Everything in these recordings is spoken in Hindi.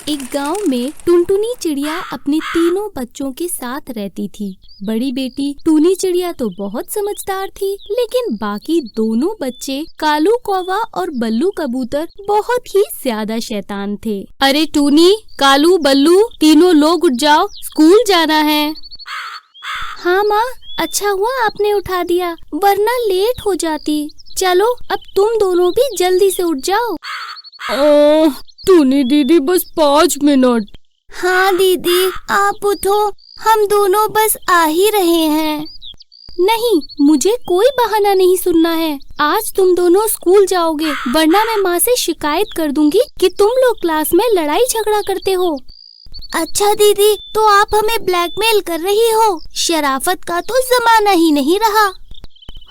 एक गांव में टुनटुनी चिड़िया अपने तीनों बच्चों के साथ रहती थी। बड़ी बेटी टूनी चिड़िया तो बहुत समझदार थी, लेकिन बाकी दोनों बच्चे कालू कौवा और बल्लू कबूतर बहुत ही ज्यादा शैतान थे। अरे टूनी, कालू, बल्लू, तीनों लोग उठ जाओ, स्कूल जाना है। हाँ माँ, अच्छा हुआ आपने उठा दिया, वरना लेट हो जाती। चलो अब तुम दोनों भी जल्दी से उठ जाओ। टूनी दीदी बस 5 मिनट। हाँ दीदी, आप उठो, हम दोनों बस आ ही रहे हैं। नहीं, मुझे कोई बहाना नहीं सुनना है। आज तुम दोनों स्कूल जाओगे, वरना मैं माँ से शिकायत कर दूंगी कि तुम लोग क्लास में लड़ाई झगड़ा करते हो। अच्छा दीदी, तो आप हमें ब्लैकमेल कर रही हो। शराफत का तो जमाना ही नहीं रहा।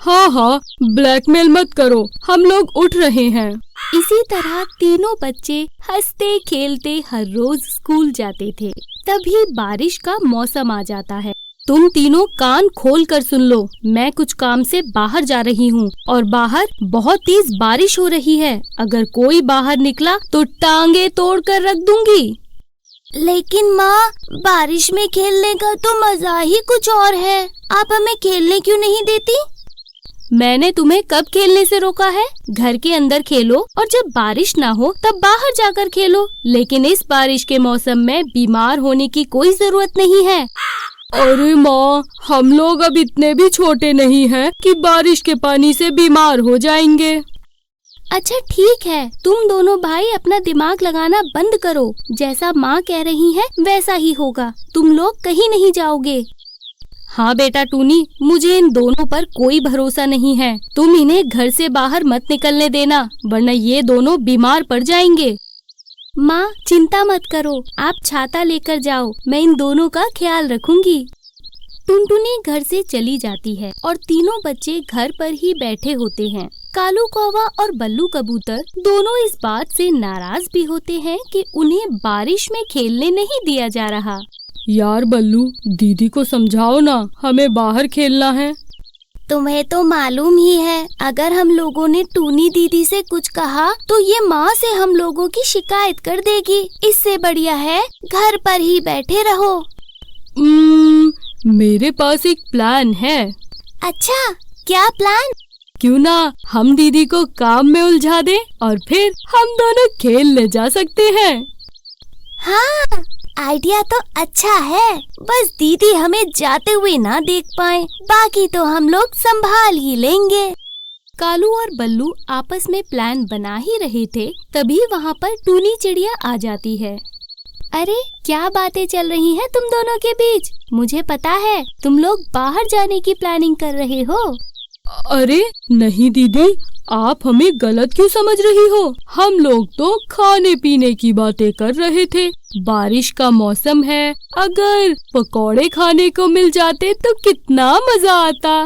हाँ, ब्लैकमेल मत करो, हम लोग उठ रहे हैं। इसी तरह तीनों बच्चे हंसते खेलते हर रोज स्कूल जाते थे। तभी बारिश का मौसम आ जाता है। तुम तीनों कान खोल कर सुन लो, मैं कुछ काम से बाहर जा रही हूँ और बाहर बहुत तेज बारिश हो रही है। अगर कोई बाहर निकला तो टांगे तोड़ कर रख दूंगी। लेकिन माँ, बारिश में खेलने का तो मजा ही कुछ और है। आप हमें खेलने क्यों नहीं देती? मैंने तुम्हें कब खेलने से रोका है? घर के अंदर खेलो और जब बारिश ना हो तब बाहर जाकर खेलो। लेकिन इस बारिश के मौसम में बीमार होने की कोई जरूरत नहीं है। अरे माँ, हम लोग अब इतने भी छोटे नहीं हैं कि बारिश के पानी से बीमार हो जाएंगे। अच्छा ठीक है, तुम दोनों भाई अपना दिमाग लगाना बंद करो। जैसा माँ कह रही है वैसा ही होगा। तुम लोग कहीं नहीं जाओगे। हाँ बेटा टूनी, मुझे इन दोनों पर कोई भरोसा नहीं है। तुम इन्हें घर से बाहर मत निकलने देना, वरना ये दोनों बीमार पड़ जाएंगे। माँ चिंता मत करो, आप छाता लेकर जाओ, मैं इन दोनों का ख्याल रखूंगी। टुनटुनी घर से चली जाती है और तीनों बच्चे घर पर ही बैठे होते हैं। कालू कौवा और बल्लू कबूतर दोनों इस बात से नाराज भी होते हैं कि उन्हें बारिश में खेलने नहीं दिया जा रहा। यार बल्लू, दीदी को समझाओ ना, हमें बाहर खेलना है। तुम्हें तो मालूम ही है, अगर हम लोगों ने टूनी दीदी से कुछ कहा तो ये माँ से हम लोगों की शिकायत कर देगी। इससे बढ़िया है घर पर ही बैठे रहो। मेरे पास एक प्लान है। अच्छा, क्या प्लान? क्यों ना हम दीदी को काम में उलझा दें और फिर हम दोनों खेलने जा सकते हैं। हाँ, आइडिया तो अच्छा है, बस दीदी हमें जाते हुए ना देख पाए, बाकी तो हम लोग संभाल ही लेंगे। कालू और बल्लू आपस में प्लान बना ही रहे थे, तभी वहाँ पर टूनी चिड़िया आ जाती है। अरे क्या बातें चल रही हैं तुम दोनों के बीच? मुझे पता है तुम लोग बाहर जाने की प्लानिंग कर रहे हो। अरे नहीं दीदी, आप हमें गलत क्यों समझ रही हो? हम लोग तो खाने पीने की बातें कर रहे थे। बारिश का मौसम है, अगर पकौड़े खाने को मिल जाते तो कितना मजा आता।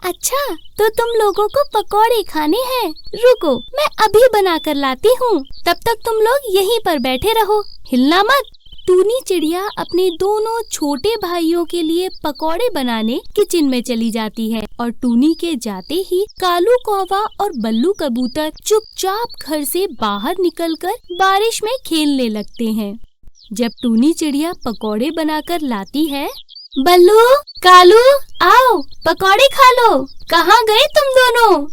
अच्छा, तो तुम लोगों को पकौड़े खाने हैं? रुको, मैं अभी बना कर लाती हूँ। तब तक तुम लोग यहीं पर बैठे रहो, हिलना मत। टूनी चिड़िया अपने दोनों छोटे भाइयों के लिए पकौड़े बनाने किचन में चली जाती है और टूनी के जाते ही कालू कौवा और बल्लू कबूतर चुपचाप घर से बाहर निकलकर बारिश में खेलने लगते हैं। जब टूनी चिड़िया पकौड़े बनाकर लाती है, बल्लू, कालू, आओ पकौड़े खा लो। कहाँ गए तुम दोनों?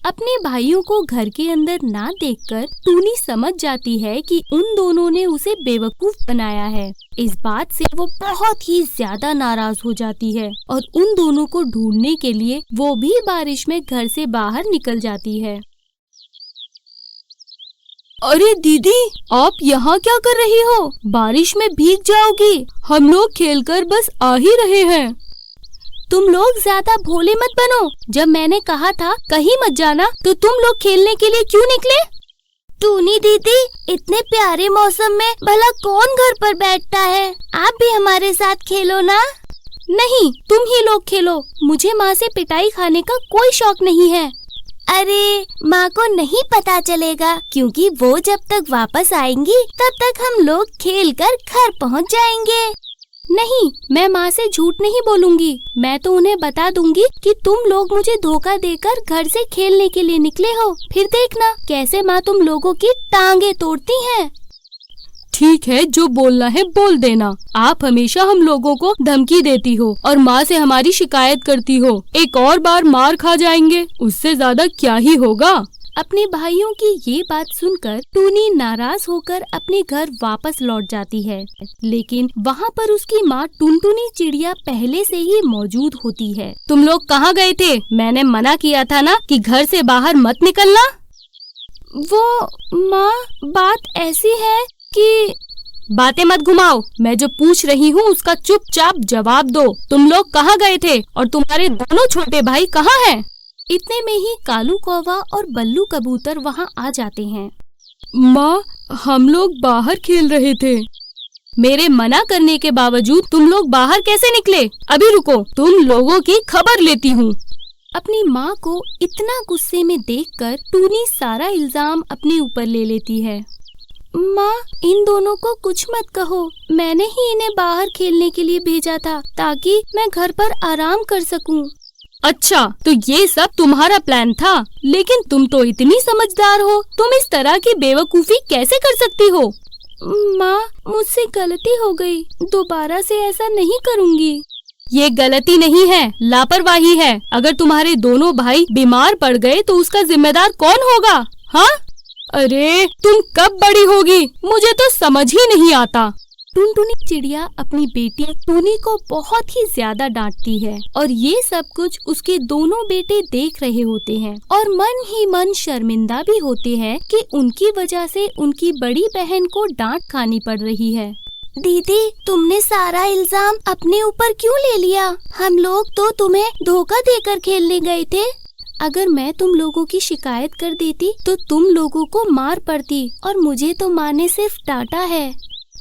अपने भाइयों को घर के अंदर ना देखकर टूनी समझ जाती है कि उन दोनों ने उसे बेवकूफ बनाया है। इस बात से वो बहुत ही ज्यादा नाराज हो जाती है और उन दोनों को ढूंढने के लिए वो भी बारिश में घर से बाहर निकल जाती है। अरे दीदी, आप यहाँ क्या कर रही हो? बारिश में भीग जाओगी। हम लोग खेलकर बस आ ही रहे हैं। तुम लोग ज्यादा भोले मत बनो। जब मैंने कहा था कहीं मत जाना, तो तुम लोग खेलने के लिए क्यों निकले? टूनी दीदी, इतने प्यारे मौसम में भला कौन घर पर बैठता है? आप भी हमारे साथ खेलो ना। नहीं, तुम ही लोग खेलो, मुझे माँ से पिटाई खाने का कोई शौक नहीं है। अरे माँ को नहीं पता चलेगा, क्योंकि वो जब तक वापस आएंगी तब तक हम लोग खेलकर घर पहुँच जाएंगे। नहीं, मैं माँ से झूठ नहीं बोलूंगी। मैं तो उन्हें बता दूंगी कि तुम लोग मुझे धोखा देकर घर से खेलने के लिए निकले हो। फिर देखना कैसे माँ तुम लोगों की टांगे तोड़ती हैं। ठीक है, जो बोलना है बोल देना। आप हमेशा हम लोगों को धमकी देती हो और माँ से हमारी शिकायत करती हो। एक और बार मार खा जाएंगे, उससे ज्यादा क्या ही होगा। अपने भाइयों की ये बात सुनकर टूनी नाराज होकर अपने घर वापस लौट जाती है, लेकिन वहाँ पर उसकी माँ टुनटुनी चिड़िया पहले से ही मौजूद होती है। तुम लोग कहाँ गए थे? मैंने मना किया था ना कि घर से बाहर मत निकलना। वो माँ, बात ऐसी है कि बातें मत घुमाओ, मैं जो पूछ रही हूँ उसका चुपचाप जवाब दो। तुम लोग कहाँ गए थे और तुम्हारे दोनों छोटे भाई कहाँ हैं? इतने में ही कालू कौवा और बल्लू कबूतर वहाँ आ जाते हैं। माँ, हम लोग बाहर खेल रहे थे। मेरे मना करने के बावजूद तुम लोग बाहर कैसे निकले? अभी रुको, तुम लोगों की खबर लेती हूँ। अपनी माँ को इतना गुस्से में देखकर टूनी सारा इल्जाम अपने ऊपर ले लेती है। माँ, इन दोनों को कुछ मत कहो, मैंने ही इन्हें बाहर खेलने के लिए भेजा था ताकि मैं घर पर आराम कर सकूं। अच्छा, तो ये सब तुम्हारा प्लान था? लेकिन तुम तो इतनी समझदार हो, तुम इस तरह की बेवकूफी कैसे कर सकती हो? माँ, मुझसे गलती हो गई, दोबारा से ऐसा नहीं करूँगी। ये गलती नहीं है, लापरवाही है। अगर तुम्हारे दोनों भाई बीमार पड़ गए तो उसका जिम्मेदार कौन होगा? हाँ? अरे तुम कब बड़ी होगी, मुझे तो समझ ही नहीं आता। टुनटुनी चिड़िया अपनी बेटी टूनी को बहुत ही ज्यादा डांटती है और ये सब कुछ उसके दोनों बेटे देख रहे होते हैं और मन ही मन शर्मिंदा भी होते हैं कि उनकी वजह से उनकी बड़ी बहन को डांट खानी पड़ रही है। दीदी, तुमने सारा इल्जाम अपने ऊपर क्यों ले लिया? हम लोग तो तुम्हें धोखा देकर खेलने गए थे। अगर मैं तुम लोगों की शिकायत कर देती तो तुम लोगों को मार पड़ती और मुझे तो माँ ने सिर्फ डांटा है।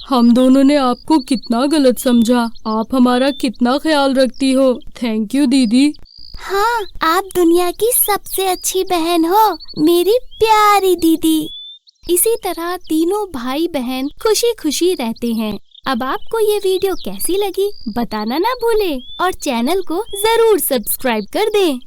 हम दोनों ने आपको कितना गलत समझा, आप हमारा कितना ख्याल रखती हो। थैंक यू दीदी। हाँ, आप दुनिया की सबसे अच्छी बहन हो, मेरी प्यारी दीदी। इसी तरह तीनों भाई बहन खुशी खुशी रहते हैं। अब आपको ये वीडियो कैसी लगी बताना ना भूले और चैनल को जरूर सब्सक्राइब कर दें।